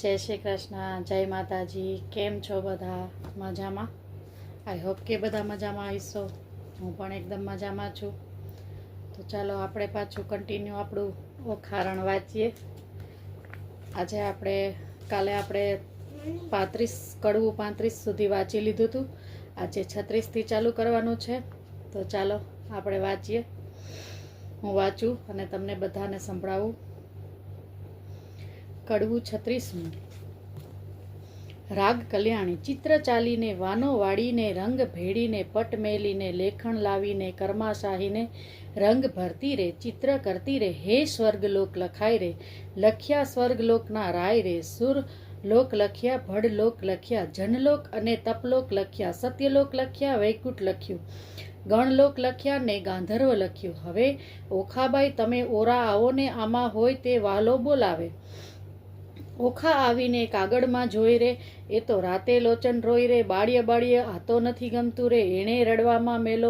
જય શ્રી કૃષ્ણ, જય માતાજી. કેમ છો બધા? મજામાં? આઈ હોપ કે બધા મજામાં આવીશો. હું પણ એકદમ મજામાં છું. તો ચાલો આપણે પાછું કન્ટિન્યુ આપણું ઓખારણ વાંચીએ. કાલે આપણે 35 સુધી વાંચી લીધું હતું. આજે 36થી ચાલુ કરવાનું છે. તો ચાલો આપણે વાંચીએ. હું વાંચું અને તમને બધાને સંભળાવું. કડવું 36મું. રાગ કલ્યાણી. ચિત્ર ચાલીને, વાનો વાળીને, રંગ ભેળીને, પટ મેલીને, લેખણ લાવીને, કર્માશાહીને રંગ ભરતી રે, ચિત્ર કરતી રે, હે સ્વર્ગલોક લખાય રે, લખ્યા સ્વર્ગલોકના રાય રે, સુર લોક લખ્યા, ભડ લોક લખ્યા, જનલોક અને તપલોક લખ્યા, સત્યલોક લખ્યા, વૈકુંઠ લખ્યું, ગણલોક લખ્યા ને ગાંધર્વ લખ્યું. હવે ઓખાબાઈ તમે ઓરા આવો ને, આમાં હોય તે વાલો બોલાવે. ઓખા આવીને કાગળમાં જોઈ રે, એ તો રાતે લોચન રોઈ રે, બાળીએ બાળીએ આતો નથી ગમતું રે, એણે રડવામાં મેલો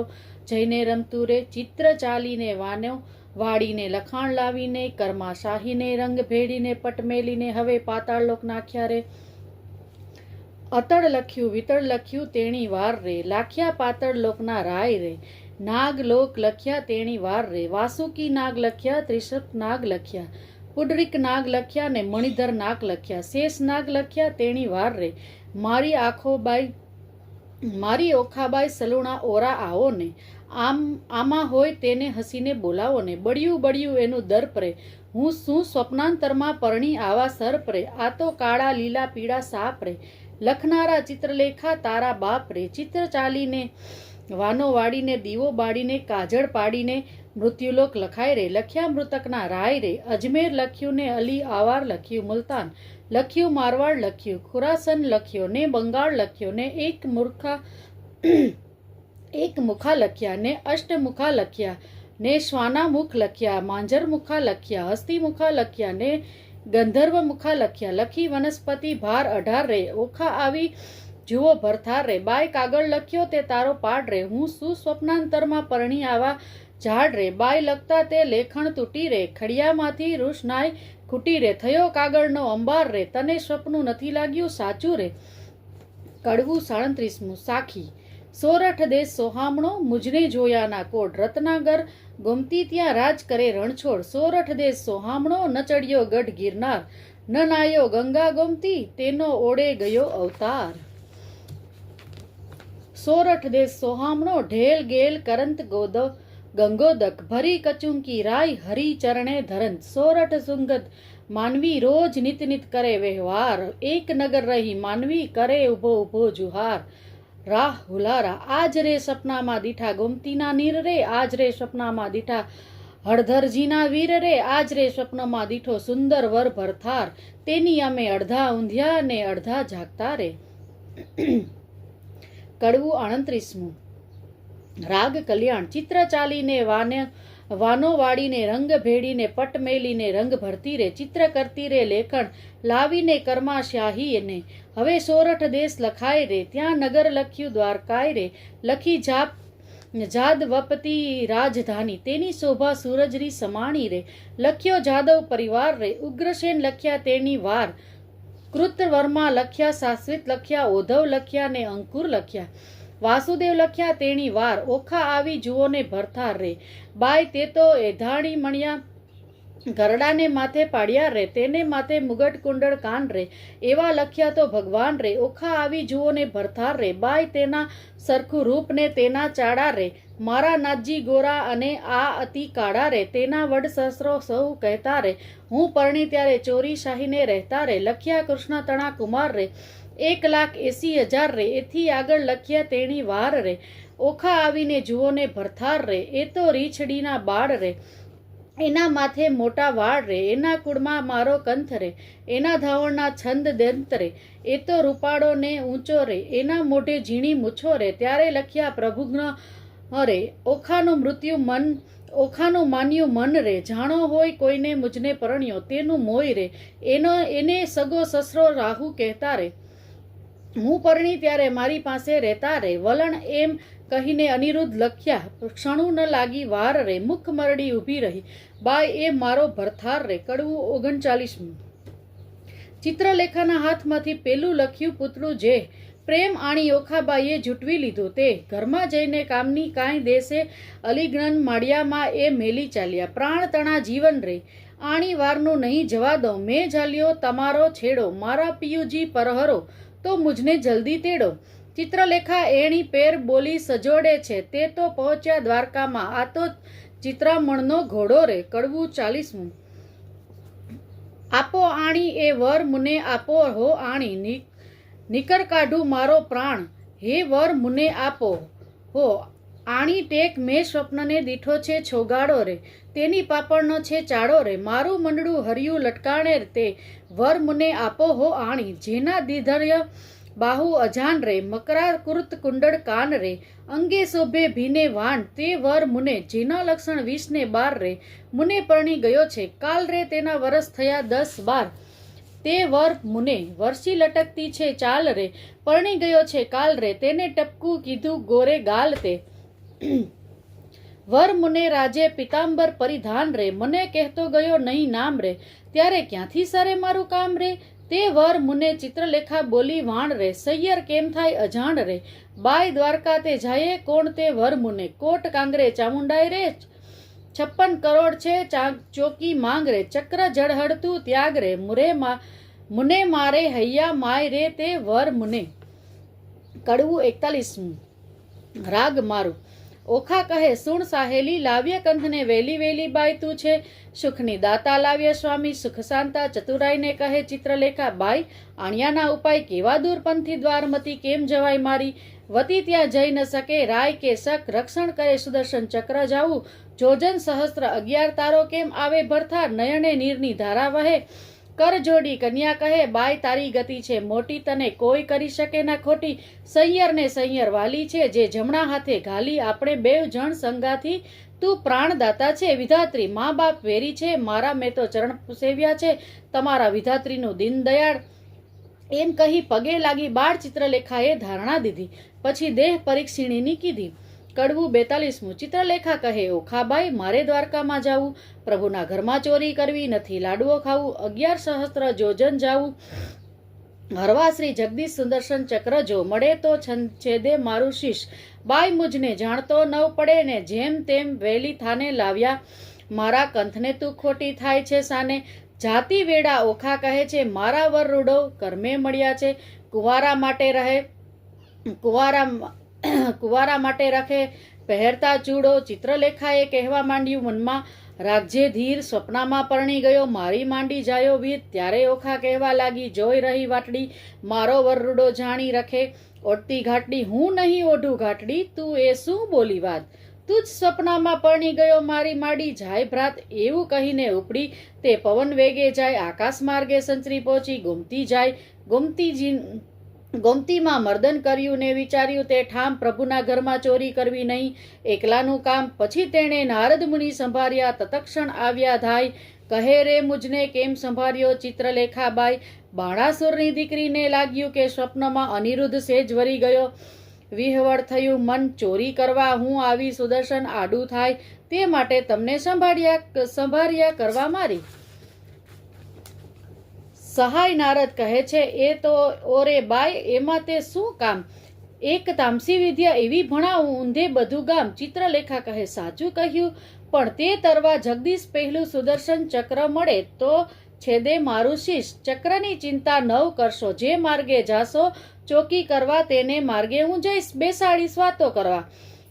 જઈને રમતું રે, ચિત્ર ચાલીને, વાનો વાળીને, લખાણ લાવીને, કર્માશાહીને રંગ ભેળીને, પટ મેલીને, હવે પાતાળ લોક નાખ્યા રે, અતળ લખ્યું, વિતળ લખ્યું, તેણી વાર રે, લાખ્યા પાતળ લોકના રાય રે, નાગ લોક લખ્યા, તેણી વાર રે, વાસુકી નાગ લખ્યા, ત્રિશક નાગ લખ્યા, પુડરીક નાગ લખ્યા ને મણિધર નાગ લખ્યા, શેષ નાગ લખ્યા, તેણી વાર રે, મારી ઓખાબાઈ સલુણા ઓરા આવો ને, આમાં હોય તેને હસીને બોલાવો ને, બળ્યું બળ્યું એનું દર્પ રે, હું શું સ્વપ્નાંતરમાં પરણી આવા સર્પ રે, આ તો કાળા લીલા પીળા સાપ રે, લખનારા ચિત્રલેખા તારા બાપ રે, ચિત્ર ચાલીને, વાનો વાળીને, દીવો બાળીને, કાજળ પાડીને, મૃત્યુલોક લખાય રે, લખ્યા મૃતકના રાય રે, અજમેર લખ્યું ને અલી આવાર લખ્યું, મુલતાન લખ્યું, મારવાડ લખ્યું, ખુરાસન લખ્યો ને બંગાળ લખ્યો ને એક મુખા લખ્યા ને અષ્ટમુખા લખ્યા ને શ્વાનામુખ લખ્યા, માંજર મુખા લખ્યા, હસ્તી મુખા લખ્યા ને ગંધર્વ મુખા લખ્યા, લખી વનસ્પતિ ભાર 18 રે, ઓખા આવી જુઓ ભરથાર રે, બાય કાગળ લખ્યો તે તારો પાડ રે, હું શું સ્વપ્નાંતરમાં પરણી આવા ઝાડ રે, બાય લખતા તે લેખણ તૂટી રે, ખડિયામાંથી રૂષનાય ખૂટી રે, થયો કાગળનો અંબાર રે, તને સ્વપ્નું નથી લાગ્યું સાચું રે. કડવું 37મું. સાખી. સોરઠ દેશ સોહામણો, મુજને જોયાના કોડ, રત્નાગર ગોમતી ત્યાં રાજ કરે રણછોડ, સોરઠ દેશ સોહામણો, ન ચડ્યો ગઢ ગિરનાર, ન નાયો ગંગા ગોમતી, તેનો ઓળે ગયો અવતાર. સોરઠ દેશ સોહામણો, ઢેલ ગેલ કરંત ગંગોદક, ભરી કચુંકી રાય, હરી ચરણે ધરંત, સોરઠ સુંગત માનવી રોજ નિત નિત કરે વ્યવહાર, એક નગર રહી માનવી કરે ઉભો ઉભો જુહાર, રાહ હુલારા, આજ રે સપનામાં દીઠા ગોમતીના નીર રે, આજ રે સપનામાં દીઠા હળધરજીના વીર રે, આજ રે સ્વપ્નમાં દીઠો સુંદર વર ભરથાર, તેની અમે અડધા ઊંધ્યા ને અડધા જાગતા રે. કડવું 38મું. રાગ કલ્યાણ. ચિત્ર ચાલીને, વાનો વાળીને, રંગ ભેળીને, પટ મેલીને, રંગ ભરતી રે, ચિત્ર કરતી રે, લેખણ લાવીને, કર્માશાહીને હવે સોરઠ દેશ લખાય રે, ત્યાં નગર લખ્યું દ્વારકાય રે, લખી જાદ વપતી રાજધાની, તેની શોભા સૂરજની સમાણી રે, લખ્યો જાદવ પરિવાર રે, ઉગ્રસેન લખ્યા તેની વાર, કૃતવર્મા લખ્યા, શાશ્વિત લખ્યા, ઓધવ લખ્યા ને અંકુર લખ્યા, વાસુદેવ લખ્યા તેણી વાર, ઓખા આવી જુઓ ને ભરથાર રે, બાય તે તો એધાણી મણ્યા ગરડાને માથે પાડ્યા રે, તેને માથે મુગટ કુંડળ કાન રે, એવા લખ્યા તો ભગવાન રે, ઓખા આવી જુઓ ને ભરથાર રે, બાય તેના સરખું રૂપ ને તેના ચાડા રે, મારા નાથજી ગોરા અને આ અતિ કાળા રે, તેના વડ સસરો સૌ કહેતા રે, હું પરણી ત્યારે ચોરી શાહીને રહેતા રે, લખ્યા કૃષ્ણ તણા કુમાર રે, 1,80,000 રે, એથી આગળ લખ્યા તેણી વાર રે, ઓખા આવીને જુઓ ને ભરથાર રે, એ તો રીછડીના બાળ રે, એના માથે મોટા વાળ રે, એના કુળમાં મારો કંથ રે, એના ધાવણના છંદ દંત રે, એ તો રૂપાળો ને ઊંચો રે, એના મોઢે ઝીણી મૂછો રે, ત્યારે લખ્યા પ્રભુગ્ન રે, ઓખાનું માન્યું મન રે, જાણો હોય કોઈને મુજને પરણ્યો, તેનું મોય રે, એને સગો સસરો રાહુ કહેતા રે, હું પરણી ત્યારે મારી પાસે રહેતા રે, વલણ એમ કહીને અનિરુદ્ધ લખ્યા, ક્ષણું ન લાગી વાર રે, મુખ મરડી ઊભી રહી, બાય એ મારો ભરથાર રે. કડવું 39મું. ચિત્રલેખાના હાથમાંથી પેલું લખ્યું પૂતળું જે પ્રેમ આણી ઓખાબાઈએ જૂટવી લીધું તે ઘરમાં જઈને કામની કાંઈ દેશે અલીગણ માળિયામાં એ મેલી ચાલ્યા. પ્રાણ તણા જીવન રે આણી વારનું નહીં જવા દઉં મેં ઝાલ્યો તમારો છેડો મારા પિયુજી પરહરો તો મુજને જલ્દી તેડો. ચિત્રલેખા એણી પેર બોલી સજોડે છે તે તો પહોંચ્યા દ્વારકામાં આ તો ચિત્રામણનો ઘોડો રે. કડવું 40મું. આપો આણી એ વર મુને આપો હો આણી નિકર કાઢું મારો પ્રાણ હે વર મુને આપો હો આણી ટેક મેં સ્વપ્નને દીઠો છે છોગાડો રે તેની પાપડનો છે ચાડો રે મારું મંડળું હરિયું લટકાણે તે વર મુને આપો હો આણી જેના દીધર્ય બાહુ અજાન રે મકરા કુર્ત કુંડળ કાન રે અંગે શોભે ભીને વાણ તે વર મુને જેના લક્ષણ 20 ને 12 રે મુને પરણી ગયો છે કાલ રે તેના વરસ થયા 10-12 તે વર મુને વર્ષી લટકતી છે ચાલ રે પરણી ગયો છે કાલ રે તેને ટપકું કીધું ગોરે ગાલ તે વર મુને રાજે પિતાંબર પરિધાન રે મને કહેતો ગયો નહીં નામ રે ત્યારે ક્યાંથી સરે મારું કામ રે તે વર મુને ચિત્રલેખા બોલી વાણ રે સૈયર કેમ થાય અજાણ રે બાય દ્વારકા તે જાય કોણ તે વર મુને કોટ કાંગરે ચામુંડાઈ રે 56 કરોડ છે ચોકી માંગ રે ચક્ર જળહડતું ત્યાગ રે મુને મારે હૈયા માય રે તે વર મુને. કડવું 41મું. રાગ મારું. ઓખા કહે સુણ સાહેલી લાવ્ય કંથને વેલી વેલી બાઈ તું છે સુખની દાતા લાવ્ય સ્વામી સુખ શાંતા ચતુરાઈને કહે ચિત્રલેખા બાઈ આણિયાના ઉપાય કેવા દૂર પંથી દ્વારમતી કેમ જવાય મારી વતી ત્યાં જઈ ન શકે રાય કે શક રક્ષણ કરે સુદર્શન ચક્ર જાવું જોજન સહસ્ત્ર 11 તારો કેમ આવે ભરથા નયને નીરની ધારા વહે કર જોડી કન્યા કહે બાઈ તારી ગતિ છે મોટી તને કોઈ કરી શકે ના ખોટી સૈયર ને સૈયર વાલી છે જે જમણા હાથે ઘાલી આપણે બેવ જણ સંગાથી તું પ્રાણદાતા છે વિધાત્રી મા બાપ વેરી છે મારા મેં તો ચરણ સેવ્યા છે તમારા વિધાત્રીનું દીન દયાળ એમ કહી પગે લાગી બાળ ચિત્રલેખાએ ધારણા દીધી પછી દેહ પરીક્ષિણીની કીધી. કડવું 42મું. ચિત્રલેખા કહે ઓખાબાઈ મારે દ્વારકામાં જાવું પ્રભુના ઘરમાં ચોરી કરવી નથી લાડવો ખાવું 11 સહસ્ત્ર જોજન જાવું હરવા શ્રી જગદીશ સુદર્શન ચક્ર જો મળે તો છેદે મારું શીશ બાઈ મુજને જાણતો ન પડે ને જેમ તેમ વેલી થાને લાવ્યા મારા કંથને તું ખોટી થાય છે સાને જાતિ વેડા ઓખા કહે છે મારા વર રૂડો કર્મે મળ્યા છે કુંવારા માટે રખે પહેરતા ચૂડો. ચિત્રલેખાએ કહેવા માંડ્યું મનમાં રાખજે ધીર સ્વપ્નમાં પરણી ગયો મારી માંડી જાયો વીર ત્યારે ઓખા કહેવા લાગી જોઈ રહી વાટડી મારો વરરૂડો જાણી રખે ઓઢતી ઘાટડી હું નહીં ઓઢું ઘાટડી તું એ શું બોલી વાત તું જ સ્વપ્નમાં પરણી ગયો મારી માડી જાય ભ્રાત એવું કહીને ઉપડી તે પવન વેગે જાય આકાશ માર્ગે સંચરી પહોંચી ગુમતી જાય ગોમતીમાં મર્દન કર્યું ને વિચાર્યું તે ઠામ પ્રભુના ઘરમાં ચોરી કરવી નહીં એકલાનું કામ પછી તેણે નારદ મુનિ સંભાળ્યા તત્ક્ષણ આવ્યા ધાય કહે રે મુજને કેમ સંભાળ્યો ચિત્રલેખાબાઈ બાણાસુરની દીકરીને લાગ્યું કે સ્વપ્નમાં અનિરુદ્ધ સેજ વરી ગયો વિહવળ થયું મન ચોરી કરવા હું આવી સુદર્શન આડું થાય તે માટે તમને સંભાળ્યા કરવા મારી. સહાય નારદ કહે છે એ તો ઓરે બાય એમાં તે શું કામ એક તામસી વિદ્યા એવી ભણાવું ઊંધે બધું ગામ. ચિત્રલેખા કહે સાચું કહ્યું પણ તે તરવા જગદીશ પહેલું સુદર્શન ચક્ર મળે તો છેદે મારું શીશ ચક્રની ચિંતા નવ કરશો જે માર્ગે જાશો ચોકી કરવા તેને માર્ગે હું જઈશ બેસાડીશ વાતો કરવા.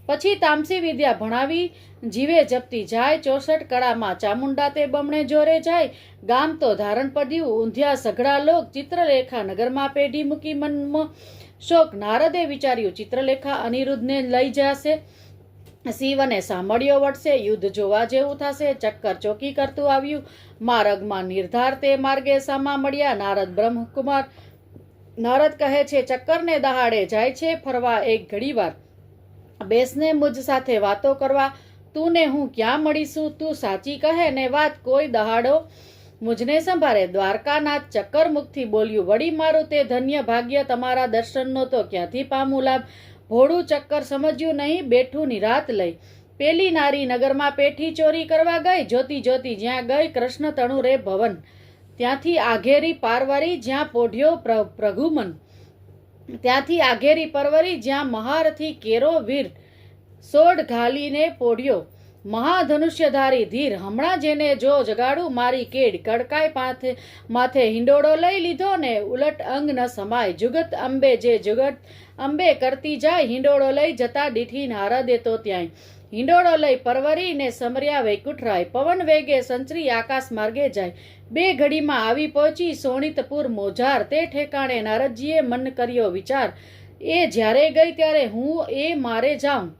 પછી તામસી વિદ્યા ભણાવી જીવે જપતી જાય 64 કળામાં ચામુંડા તે બમણે જોરે જાય ગામ તો ધારણ પડ્યું ઊંધ્યા સઘળા લોક ચિત્રલેખા નગરમાં પેઢી મૂકી મનમાં શોક. નારદે વિચાર્યું ચિત્રલેખા અનિરુદ્ધને લઈ જશે શિવને સાંભળ્યો વટશે યુદ્ધ જોવા જેવું થશે ચક્કર ચોકી કરતું આવ્યું માર્ગમાં નિર્ધાર તે માર્ગે સામા મળ્યા નારદ બ્રહ્મકુમાર. નારદ કહે છે ચક્કરને દહાડે જાય છે ફરવા એક ઘડીવાર બેસને મુજ સાથે વાતો કરવા તું ને હું ક્યાં મળીશું તું સાચી કહે ને વાત કોઈ દહાડો મુજને સંભાળે. દ્વારકાનાથ ચક્કર મુખથી બોલ્યું વળી મારું તે ધન્ય ભાગ્ય તમારા દર્શનનો તો ક્યાંથી પામું લાભ ભોળું ચક્કર સમજ્યું નહીં બેઠું નિરાત લઈ પેલી નારી નગરમાં પેઠી ચોરી કરવા ગઈ જોતી જોતી જ્યાં ગઈ કૃષ્ણ તણુ રે ભવન ત્યાંથી આઘેરી પારવરી જ્યાં પોઢ્યો પ્રઘુમન, ત્યાંથી આઘેરી પરવરી જ્યાં મહારથી કેરો વીર, સોઢ ઘાલીને પોઢ્યો મહાધનુષ્યધારી ધીર, હમણાં જેને જો જગાડું મારી કેડ, કડકાઈ માથે હિંડોળો લઈ લીધો ને ઉલટ અંગ ન સમાય, જુગત અંબે જે જુગત અંબે કરતી જાય, હિંડોળો લઈ જતા દીઠી નારદે તો ત્યાંય, હિંડોળો લઈ પરવરી ને સમર્યા વૈકુંઠરાય, પવન વેગે સંચરી આકાશ માર્ગે જાય, બે ઘડીમાં આવી પહોંચી સોણિતપુર મોજાર, તે ઠેકાણે નારદજીએ મન કર્યો વિચાર, એ જ્યારે ગઈ ત્યારે હું એ મારે જાઉં,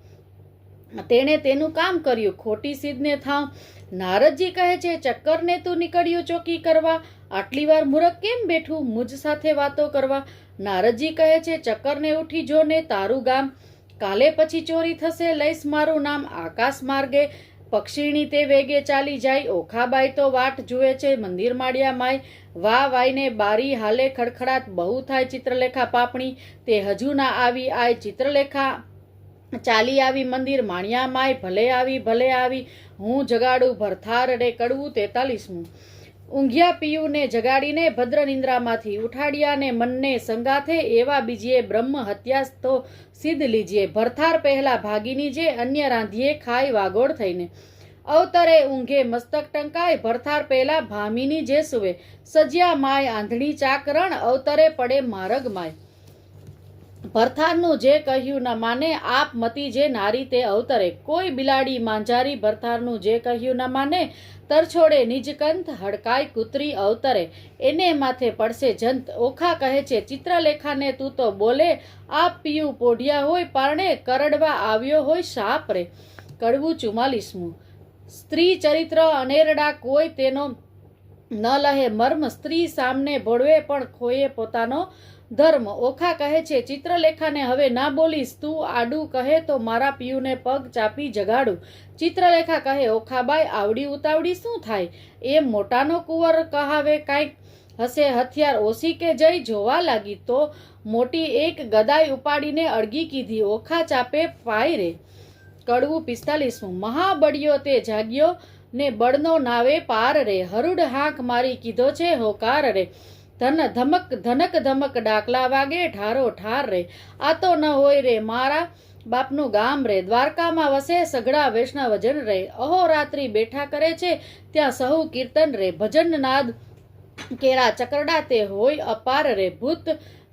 તેણે તેનું કામ કર્યું ખોટી સિદ્ધને થાવ. નારદજી કહે છે ચક્કરને તું નીકળ્યું ચોકી કરવા, આટલી વાર મૂરખ કેમ બેઠું મુજ સાથે વાતો કરવા. નારદજી કહે છે ચક્કરને ઉઠી જો ને તારું ગામ, કાલે પછી ચોરી થશે લઈશ મારું નામ, આકાશ માર્ગે પક્ષીણી તે વેગે ચાલી જાય, ઓખાબાઈ તો વાટ જુએ છે મંદિર માળિયા માય, વા વાઈને બારી હાલે ખડખડાટ બહુ થાય ચિત્રલેખા પાપણી, તે હજુ ના આવી આય ચિત્રલેખા ચાલી આવી મંદિર માણિયા માય, ભલે આવી હું જગાડું ભરથાર રે કડવું. 43મું. ઊંઘ્યા પિયુને જગાડીને ભદ્ર નિંદ્રામાંથી ઉઠાડ્યા ને મનને સંગાથે, એવા બીજીએ બ્રહ્મ હત્યા તો સિદ્ધ લીજીએ, ભરથાર પહેલા ભાગીની જે અન્ય રાંધીએ ખાય વાગોળ થઈને, અવતરે ઊંઘે મસ્તક ટંકાય, ભરથાર પહેલા ભામીની જે સુવે, સજ્યા માય આંધળી ચાકરણ, અવતરે પડે મારગ માય, ભરથારનું જે કહ્યું ન માને, આપ મતી જે નારી તે અવતરે, કોઈ બિલાડી માંજારી ભરથારનું જે કહ્યું ન માને, તરછોડે નિજકંથ હડકાય કૂતરી અવતરે, એને માથે પડશે જંત. ઓખા કહે છે ચિત્રલેખાને તું તો બોલે, આપ પિયું પોઢિયા હોય પારણે, કરડવા આવ્યો હોય શાપ રે. કડવું. 44મું. સ્ત્રી ચરિત્ર અનેરડા કોઈ તેનો ન લહે મર્મ, સ્ત્રી સામને ભોળવે પણ ખોયે પોતાનો ધર્મ. ઓખા કહે છે ચિત્રલેખાને હવે ના બોલીશ, તું આડું કહે તો મારા પિયુને પગ ચાપી જગાડું. ચિત્રલેખા કહે ઓખાબાઈ આવડી ઉતાવડી શું થાય, એ મોટાનો કુંવર કહાવે કાંઈક હશે હથિયાર, ઓછી કે જઈ જોવા લાગી તો મોટી એક ગદાઈ ઉપાડીને અડગી કીધી, ઓખા ચાપે પાય રે. કડવું. 45મું. મહાબળિયો તે જાગ્યો ને બળનો નાવે પાર રે, હરુડ હાંક મારી કીધો છે હોકાર રે, ધનક ધમક ડાકલા વાગે ઠારો ઠાર રે, આ તો ન હોય રે મારા બાપનું ગામ રે, દ્વારકામાં વસે સઘળા વૈષ્ણવજન રે, અહોરાત્રિ બેઠા કરે છે ત્યાં સહુ કીર્તન રે, ભજન નાદ કેરા ચકરડા તે હોય અપાર રે, ભૂત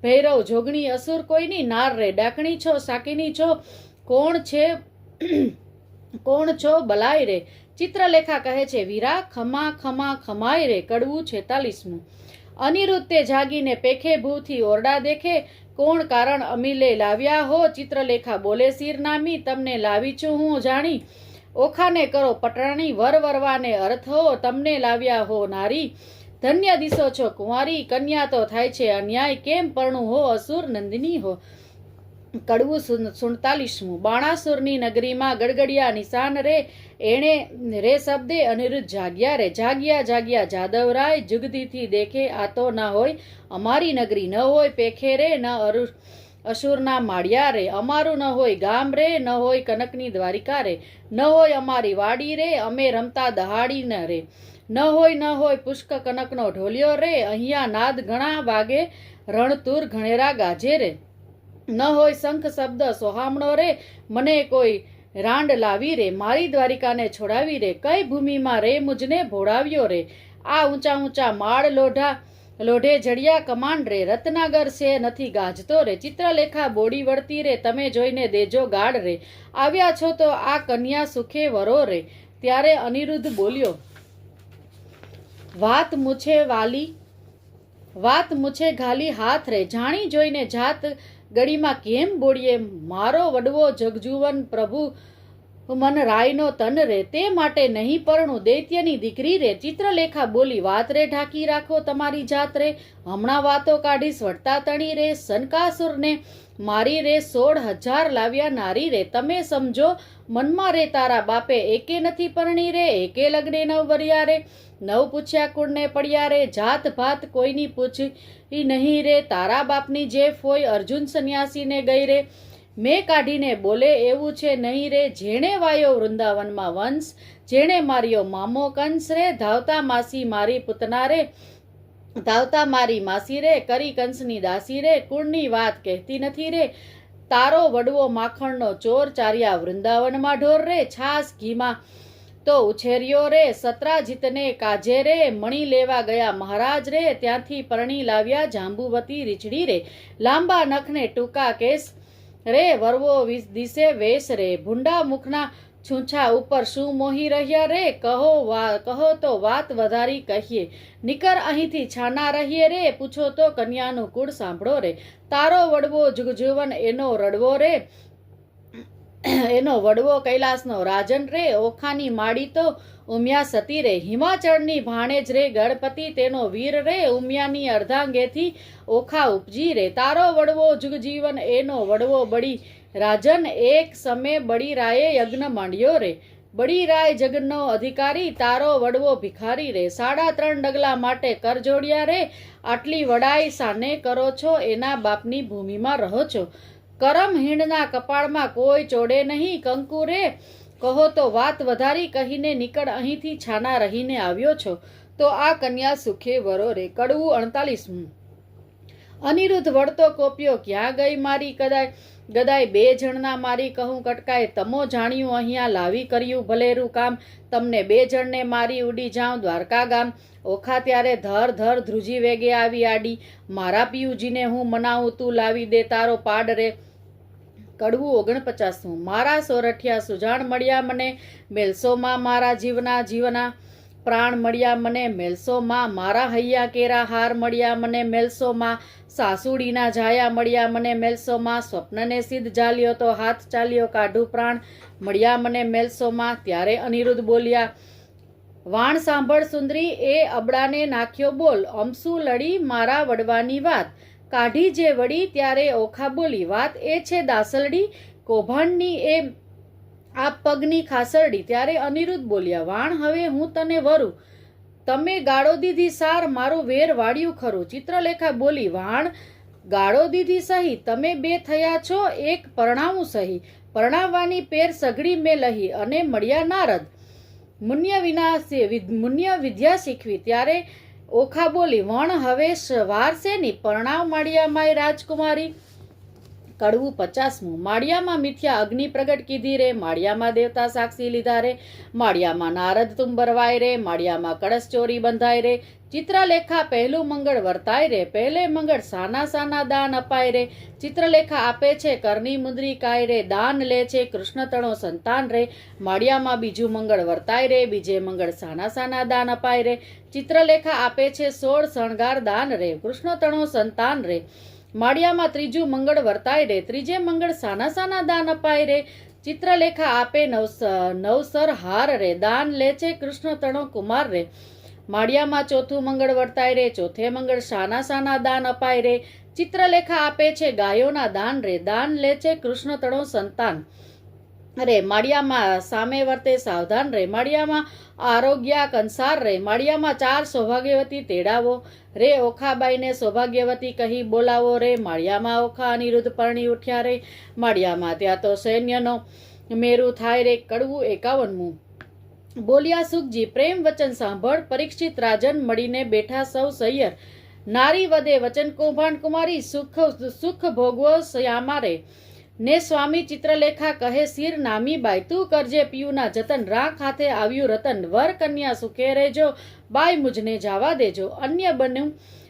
ભૈરવ જોગણી અસુર કોઈની નાર રે, ડાકણી છો સાકીની છો કોણ છો બલાય રે. ચિત્રલેખા કહે છે વીરા ખમા ખમા ખમાય રે. કડવું. 46મું. અનિરુદ્ધ તે જાગીને પેખે ભૂથી ઓરડા દેખે, કોણ કારણ અમીલે લાવ્યા હો, ચિત્રલેખા બોલે શિર નામી, તમને લાવી છું હું જાણી, ઓખાને કરો પટરાણી, વર વરવાને અર્થ હો, તમને લાવ્યા હો નારી, ધન્ય દિશો છો કુંવારી, કન્યા તો થાય છે અન્યાય, કેમ પરણું હો અસુર નંદિની હો. કડવું. 47મું. બાણાસુરની નગરીમાં ગડગડિયા નિશાન રે, એણે રે શબ્દે અનિરુદ્ધ જાગ્યા રે, જાગ્યા જાદવરાય, જુગદીથી દેખે આ તો ન હોય અમારી નગરી, ન હોય પેખે રે ન અસુરના માળિયા રે, અમારું ન હોય ગામ રે, ન હોય કનકની દ્વારિકા રે, ન હોય અમારી વાડી રે, અમે રમતા દહાડી ન રે, ન હોય પુષ્ક કનકનો ઢોલિયો રે, અહીંયા નાદ ઘણા વાગે રણતુર ઘણેરા ગાજે રે, ન હોય શંખ શબ્દ સોહામણો રે, મને કોઈ રાંડ લાવી રે, મારી દ્વારિકાને છોડાવી રે, કઈ ભૂમિમાં રે મુજને ભોળાવ્યો રે, આ ઊંચા માળ લોઢે જડિયા કમાંડ રે, રત્નાગર છે નથી ગાજતો રે, ચિત્રલેખા બોડી વળતી રે, તમે જોઈને દેજો ગાડ રે, આવ્યા છો તો આ કન્યા સુખે વરો રે. ત્યારે અનિરુદ્ધ બોલ્યો વાત મૂછે ઘાલી હાથ રે, જાણી જોઈને જાત ગળીમાં કેમ બોડીએ, મારો વડવો જગજુવન પ્રભુ મન રાયનો તન રે, તે માટે નહીં પરણું દૈત્યની દીકરી રે. ચિત્રલેખા બોલી વાત રે ઢાંકી રાખો તમારી જાત રે, હમણાં વાતો કાઢીશ વળતા તણી રે, સનકાસુરને મારી રે 16,000 લાવ્યા નારી રે, તમે સમજો મનમાં રે તારા બાપે એકે નથી પરણી રે, એકે લગ્ને 9 વર્યા રે, 9 પૂછ્યા કુળને પડ્યા રે, જાત ભાત કોઈની પૂછી નહીં રે, તારા બાપની જેફ હોય અર્જુન સંન્યાસીને ગઈ રે, મેં કાઢીને બોલે એવું છે નહીં રે, જેણે વાયો વૃંદાવનમાં વંશ, જેણે માર્યો મામો કંસ રે, ધાવતા માસી મારી પૂતના રે, ધાવતા મારી માસી રે, કરી કંસની દાસી રે, કુળની વાત કહેતી નથી રે, તારો વડવો માખણનો ચોર, ચાર્યા વૃંદાવનમાં ઢોર રે, છાસ ઘીમાં તો ઉછેર્યો રે, સત્રાજીતને કાજે રે, મણી લેવા ગયા મહારાજ રે, ત્યાંથી પરણી લાવ્યા જાંબુવતી રીછડી રે, લાંબા નખને ટૂંકા કેસ રે, વરવો દિશે વેશ રે, ભૂંડા મુખના છૂછા ઉપર શું મોહી રહ્યા રે, કહો તો વાત વધારી કહીએ, નિકર અહીંથી છાના રહીએ રે, પૂછો તો કન્યાનું કુળ સાંભળો રે, તારો વડવો જુગજીવન એનો રડવો રે, એનો વડવો કૈલાસનો રાજન રે, ઓખાની માડી તો ઉમિયા સતી રે, હિમાચળની ભાણેજ રે ગણપતિ તેનો વીર રે, ઉમિયાની અર્ધાંગેથી ઓખા ઉપજી રે, તારો વડવો જુગજીવન એનો વડવો બળી રાજન, એક સમય બળી રાયે યજ્ઞ માંડ્યો રે, બળી રાય જગનો અધિકારી, તારો વડવો ભિખારી રે, 3.5 ડગલા માટે કર જોડ્યા રે, આટલી વડાઈ સાને કરો છો, એના બાપની ભૂમિમાં રહો છો, કરમ હીણના કપાળમાં કોઈ ચોડે નહીં, કંકુ રે કહો તો વાત વધારી કહીને નીકળ અહીંથી છાના રહીને આવ્યો છો, તો આ કન્યા સુખે વરો રે. કડવું 48. અનિરુદ્ધ વળતો કોપ્યો, ક્યાં ગઈ મારી ગદાય, 2 જણના મારી કહું કટકાય, તમો જાણ્યું અહીંયા લાવી કર્યું ભલેરું કામ, તમને 2 જણને મારી ઉડી જાઉં દ્વારકા ગામ, ઓખા ત્યારે ધર ધ્રુજી વેગે આવી આડી, મારા પિયુજીને હું મનાવું તું લાવી દે તારો પાડ રે. કડવું 49. મારા સોરઠિયા સુજાણ મળ્યા મને, મેલસોમાં મારા જીવના પ્રાણ મળ્યા મને, મેલસોમાં મારા હૈયા કેરા હાર મળ્યા મને, મેલસોમાં સાસુડીના જાયા મળ્યા મને, મેલસોમાં સ્વપ્નને સિદ્ધ જાલ્યો તો હાથ ચાલ્યો કાઢું પ્રાણ મળ્યા મને, મેલસોમાં. ત્યારે અનિરુદ્ધ બોલ્યા, વાણ સાંભળ સુંદરી, એ અબડાને નાખ્યો બોલ, અમસુ લડી મારા વડવાની વાત, કાઢી જે વડી ત્યારે ઓખા બોલી, વાત એ છે દાસલડી, કૌભાંડની એ આ પગની ખાસરડી. ત્યારે અનિરુદ્ધ બોલ્યા, વાણ હવે હું તને વરું, તમે ગાળો દીધી સાર, મારું વેર વાળ્યું ખરું. ચિત્રલેખા બોલી, વાણ ગાળો દીધી સહી, તમે 2 થયા છો, એક પરણાવું સહી, પરણાવવાની પેર સઘળી મેં લહી, અને મળ્યા નારદ, મુન્ય વિદ્યા શીખવી. ત્યારે ઓખા બોલી, વણ હવે વાર શેની, પરણાવ માળિયા માય રાજકુમારી. કડવું 50. માળિયામાં મિથ્યા અગ્નિ પ્રગટ કીધી રે, માળિયામાં દેવતા સાક્ષી લીધા રે, માળિયામાં નારદ તુંબરવાય રે, માળિયામાં કળશ ચોરી બંધાય રે, ચિત્રલેખા પહેલું મંગળ વર્તાય રે, પહેલે મંગળ સાના દાન અપાય રે, ચિત્રલેખા આપે છે કરની મુદ્રી કાય રે, દાન લે છે કૃષ્ણ તણો સંતાન રે, માળિયામાં બીજું મંગળ વર્તાય રે, બીજે મંગળ સાના દાન અપાય રે, ચિત્રલેખા આપે છે 16 શણગાર દાન રે, કૃષ્ણ તણો સંતાન રે, માળિયામાં ત્રીજું મંગળ વર્તાય રે, ત્રીજે મંગળ સાના દાન અપાય રે, ચિત્રલેખા આપે નવસર હાર રે, દાન લે છે કૃષ્ણ તણો કુમાર રે, માળિયામાં ચોથું મંગળ વર્તાય રે, ચોથે મંગળ સાના દાન અપાય રે, ચિત્રલેખા આપે છે ગાયોના દાન રે, દાન લે છે કૃષ્ણ તણો સંતાન રે, માળિયામાં સામે વર્તે સાવધાન રે, માળિયામાં આરોગ્યા કંસાર રે, માળિયામાં 4 સૌભાગ્યવતી તેડાવો રે, ઓખાબાઈને સૌભાગ્યવતી કહી બોલાવો રે, માળિયામાં ઓખા અનિરુદ્ધ પરણી ઉઠ્યા રે, માળિયામાં ત્યાં તો સૈન્યનો મેરું થાય રે. કડવું 51. બોલ્યા સુખજી, પ્રેમ વચન સાંભળ, પરીક્ષિત રાજન મળીને બેઠા સૌ સૈયર, નારી વધે વચન કૌભાંડ કુમારી, સુખ ભોગવો શ્યામા રે, ને સ્વામી ચિત્રલેખા કહે શિર નામી બાઈ, તું કરજે પિયુના જતન, રાખ હાથે આવ્યું રતન, વર કન્યા સુખે રહેજો, બાઈ મુજને જાવા દેજો, અન્ય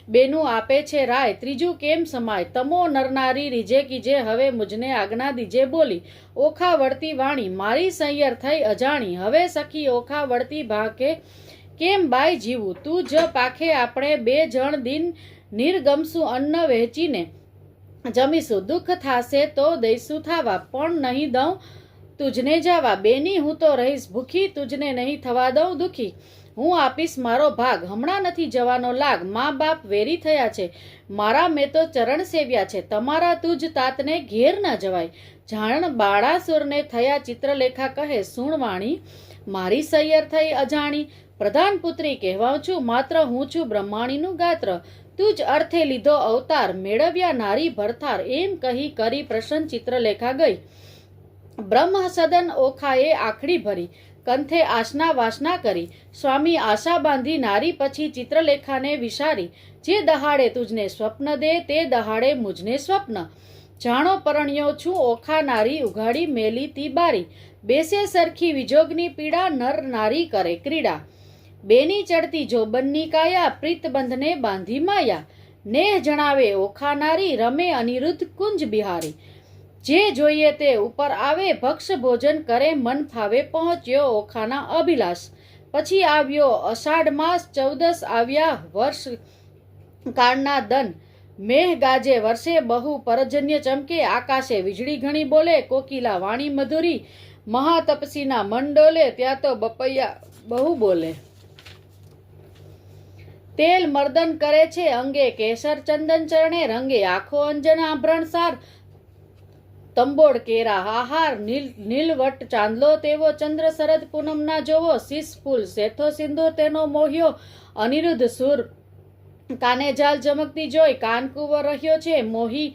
બેનું આપે છે રાય, ત્રીજું કેમ સમાય, તમો નરનારી રીજે કીજે, હવે મુજને આજ્ઞા દીજે બોલી, ઓખા વળતી વાણી મારી સૈયર થઈ અજાણી, હવે સખી ઓખા વળતી ભાકે કેમ બાઈ જીવું, તું જ પાખે આપણે 2 જણ દિન નિર્ગમશું, અન્ન વહેંચીને જમીશું, દુઃખ થાશે તો દઈશું થાવા, પણ નહીં દઉં તુજને જવા, બેની હું તો રહીશ ભૂખી, તુજને નહીં થવા દઉં દુઃખી, હું આપીશ મારો ભાગ, હમણાં નથી જવાનો લાગ, મા બાપ વેરી થયા છે મારા, મેં તો ચરણ સેવ્યા છે તમારા, તુજ તાતને ઘેર ન જવાય, જાણ બાળાસુરને થયા. ચિત્રલેખા કહે, સુણ વાણી મારી સૈયર થઈ અજાણી, પ્રધાન પુત્રી કહેવાઉં છું, માત્ર હું છું બ્રહ્માણીનું ગાત્ર, તું જ અર્થે લીધો અવતાર, મેળવ્યા નારી ભરથાર, એમ કહી કરી પ્રસન્ન ચિત્રલેખા ગઈ. બ્રહ્મ સદન ઓખાએ આખડી ભરી, કંથે આસના વાસના કરી. સ્વામી આશા બાંધી નારી પછી ચિત્રલેખાને વિચારી, જે દહાડે તુજને સ્વપ્ન દે તે દહાડે મુજને સ્વપ્ન. જાણો પરણ્યો છું ઓખા નારી ઉઘાડી મેલી તી બારી. બેસે સરખી વિજોગની પીડા નર નારી કરે ક્રીડા. બેની ચડતી જોબનની કાયા પ્રીતબંધને બાંધી માયા. નેહ જણાવે ઓખા નારી રમે અનિરુદ્ધ કુંજ બિહારી. જે જોઈએ તે ઉપર આવે ભક્ષ ભોજન કરે મન ફાવે. પહોંચ્યો ઓખાના અભિલાષ. પછી આવ્યો અષાઢ માસ 14 આવ્યા વર્ષ કાળના દન. મેઘ ગાજે વર્ષે બહુ પરજન્ય ચમકે. આકાશે વીજળી ઘણી બોલે કોકિલા વાણી મધુરી. મહાતપસીના મન ડોલે ત્યાં તો બપૈયા બહુ બોલે. તેલ મર્દન કરે છે અંગે કેસર ચંદન ચરણે રંગે. આખો અંજન આભરણ સાર તંબોળ કેરા આહાર. નીલવટ ચાંદલો તેવો ચંદ્ર શરદ પૂનમના જોવો. શીશ ફૂલ શેથો સિંદૂર તેનો મોહ્યો. અનિરુદ્ધ સુર કાને જાલ ચમકતી જોઈ. કાનકુંવર રહ્યો છે મોહી